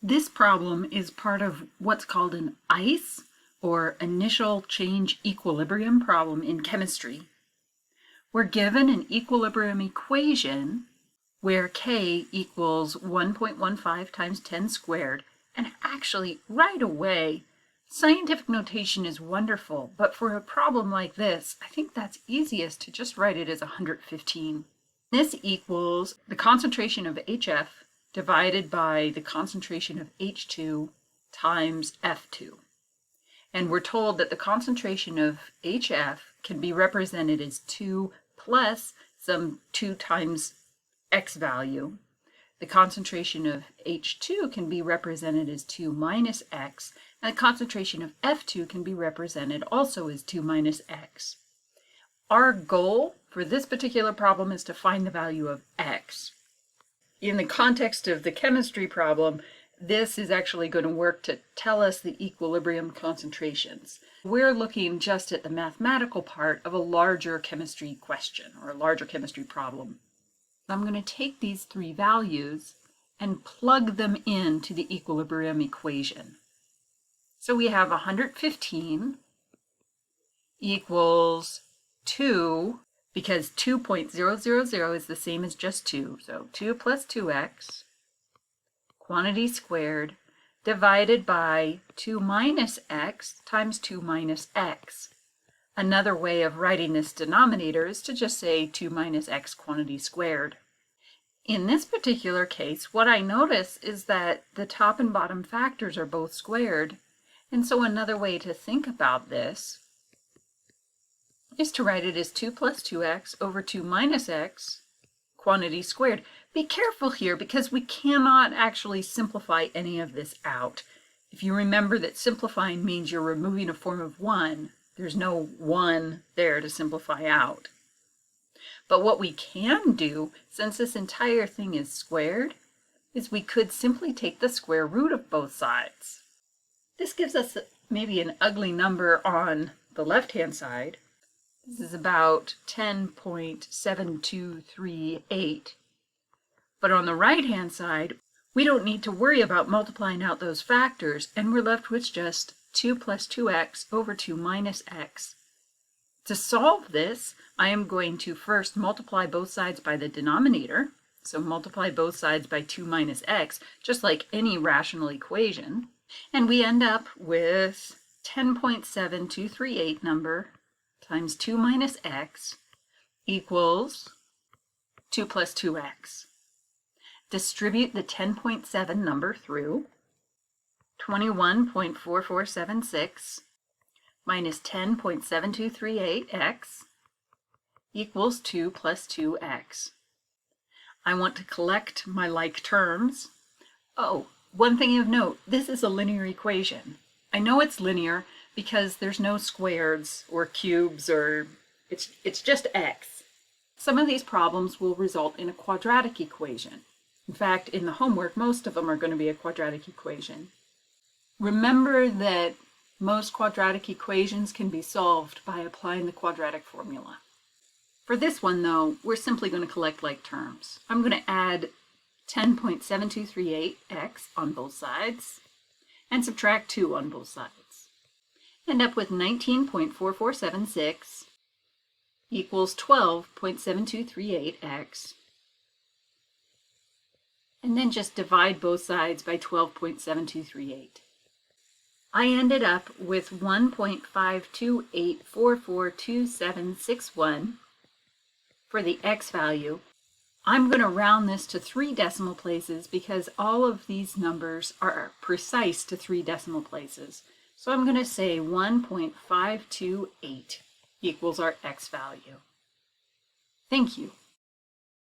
This problem is part of what's called an ICE, or initial change equilibrium problem in chemistry. We're given an equilibrium equation where K equals 1.15 times 10 squared, and actually right away, scientific notation is wonderful, but for a problem like this, I think that's easiest to just write it as 115. This equals the concentration of HF divided by the concentration of H2 times F2. And we're told that the concentration of HF can be represented as 2 plus some 2 times X value. The concentration of H2 can be represented as 2 minus X, and the concentration of F2 can be represented also as 2 minus X. Our goal for this particular problem is to find the value of X. In the context of the chemistry problem, this is actually going to work to tell us the equilibrium concentrations. We're looking just at the mathematical part of a larger chemistry question or a larger chemistry problem. I'm going to take these three values and plug them into the equilibrium equation. So we have 115 equals 2, because 2.000 is the same as just 2. So 2 plus 2x, quantity squared, divided by 2 minus x times 2 minus x. Another way of writing this denominator is to just say 2 minus x quantity squared. In this particular case, what I notice is that the top and bottom factors are both squared. And so another way to think about this is to write it as 2 plus 2x over 2 minus x quantity squared. Be careful here because we cannot actually simplify any of this out. If you remember that simplifying means you're removing a form of 1, there's no 1 there to simplify out. But what we can do, since this entire thing is squared, is we could simply take the square root of both sides. This gives us maybe an ugly number on the left-hand side. This is about 10.7238. But on the right-hand side, we don't need to worry about multiplying out those factors, and we're left with just 2 plus 2x over 2 minus x. To solve this, I am going to first multiply both sides by the denominator. So multiply both sides by 2 minus x, just like any rational equation. And we end up with 10.7238 number times 2 minus x equals 2 plus 2x. Distribute the 10.7 number through. 21.4476 minus 10.7238x equals 2 plus 2x. I want to collect my like terms. Oh, one thing of note, this is a linear equation. I know it's linear because there's no squareds or cubes, or it's just x. Some of these problems will result in a quadratic equation. In fact, in the homework, most of them are going to be a quadratic equation. Remember that most quadratic equations can be solved by applying the quadratic formula. For this one, though, we're simply going to collect like terms. I'm going to add 10.7238x on both sides and subtract 2 on both sides. End up with 19.4476 equals 12.7238x. And then just divide both sides by 12.7238. I ended up with 1.528442761 for the x value. I'm going to round this to 3 decimal places because all of these numbers are precise to 3 decimal places. So I'm going to say 1.528 equals our x value. Thank you.